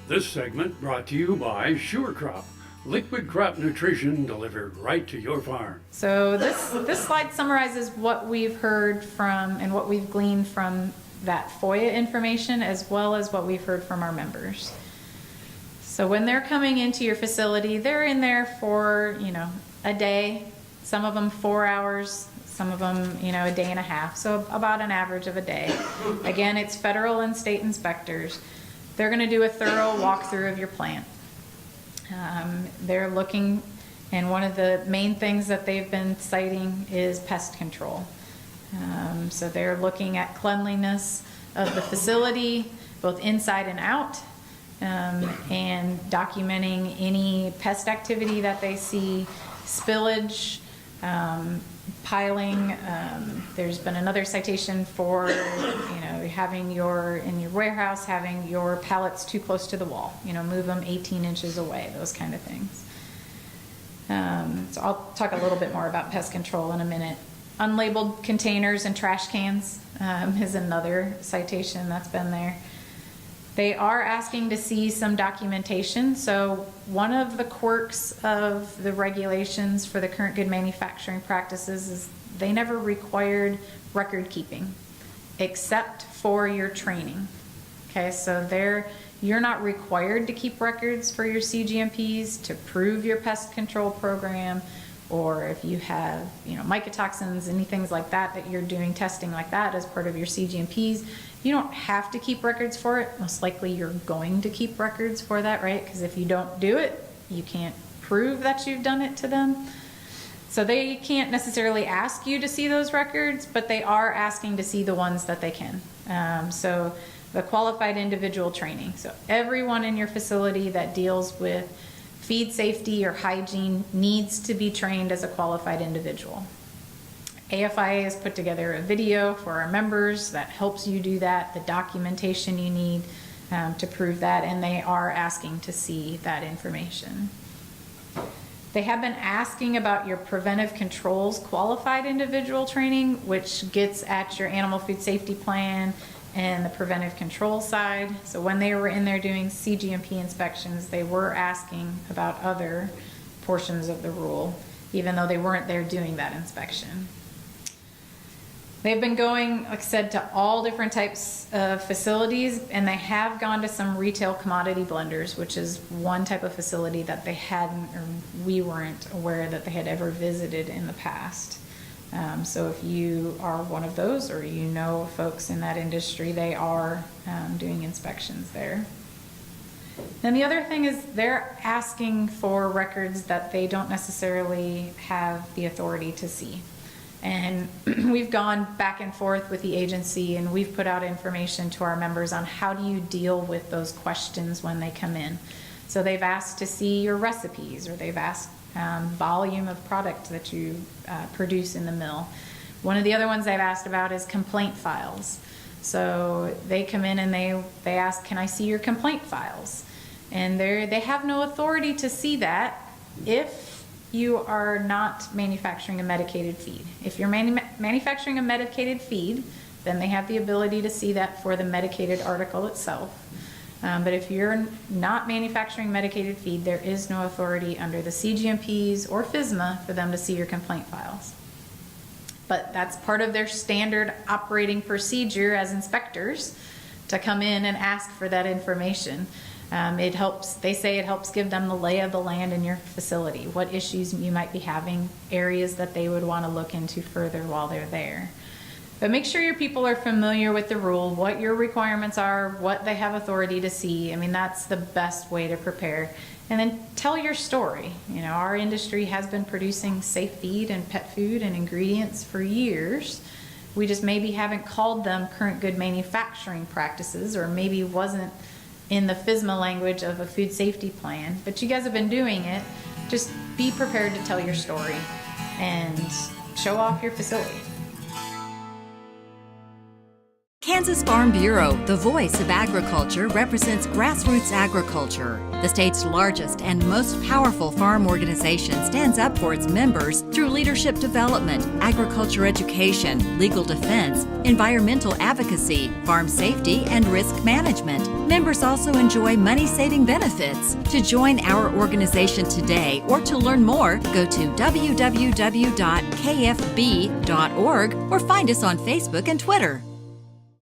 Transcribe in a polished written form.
This segment brought to you by Sure Crop, liquid crop nutrition delivered right to your farm. So this slide summarizes what we've heard from and what we've gleaned from that FOIA information, as well as what we've heard from our members. So when they're coming into your facility, they're in there for, a day, some of them 4 hours, some of them, a day and a half. So about an average of a day. Again, it's federal and state inspectors. They're going to do a thorough walkthrough of your plant. They're looking, and one of the main things that they've been citing is pest control. So they're looking at cleanliness of the facility, both inside and out, and documenting any pest activity that they see, spillage, piling. There's been another citation for, having in your warehouse, having your pallets too close to the wall, move them 18 inches away, those kind of things. So I'll talk a little bit more about pest control in a minute. Unlabeled containers and trash cans is another citation that's been there. They are asking to see some documentation. So one of the quirks of the regulations for the current good manufacturing practices is they never required record keeping, except for your training. Okay, so you're not required to keep records for your CGMPs to prove your pest control program, or if you have, mycotoxins, any things like that you're doing testing like that as part of your CGMPs. You don't have to keep records for it. Most likely you're going to keep records for that, right? Because if you don't do it, you can't prove that you've done it to them. So they can't necessarily ask you to see those records, but they are asking to see the ones that they can. So the qualified individual training. So everyone in your facility that deals with feed safety or hygiene needs to be trained as a qualified individual. AFIA has put together a video for our members that helps you do that, the documentation you need to prove that, and they are asking to see that information. They have been asking about your preventive controls qualified individual training, which gets at your animal food safety plan and the preventive control side. So when they were in there doing CGMP inspections, they were asking about other portions of the rule, even though they weren't there doing that inspection. They've been going, like I said, to all different types of facilities, and they have gone to some retail commodity blenders, which is one type of facility that they hadn't, or we weren't aware that they had ever visited in the past. So if you are one of those, or folks in that industry, they are doing inspections there. And the other thing is they're asking for records that they don't necessarily have the authority to see. And we've gone back and forth with the agency, and we've put out information to our members on how do you deal with those questions when they come in. So they've asked to see your recipes, or they've asked volume of product that you produce in the mill. One of the other ones they've asked about is complaint files. So they come in and they ask, can I see your complaint files? And they have no authority to see that if you are not manufacturing a medicated feed. If you're manufacturing a medicated feed, then they have the ability to see that for the medicated article itself. But if you're not manufacturing medicated feed, there is no authority under the CGMPs or FSMA for them to see your complaint files. But that's part of their standard operating procedure as inspectors, to come in and ask for that information. They say it helps give them the lay of the land in your facility, what issues you might be having, areas that they would want to look into further while they're there. But make sure your people are familiar with the rule, what your requirements are, what they have authority to see. I mean, that's the best way to prepare. And then tell your story. Our industry has been producing safe feed and pet food and ingredients for years. We just maybe haven't called them current good manufacturing practices, or maybe wasn't in the FSMA language of a food safety plan. But you guys have been doing it. Just be prepared to tell your story and show off your facility. Kansas Farm Bureau, the voice of agriculture, represents grassroots agriculture. The state's largest and most powerful farm organization stands up for its members through leadership development, agriculture education, legal defense, environmental advocacy, farm safety, and risk management. Members also enjoy money-saving benefits. To join our organization today or to learn more, go to www.kfb.org or find us on Facebook and Twitter.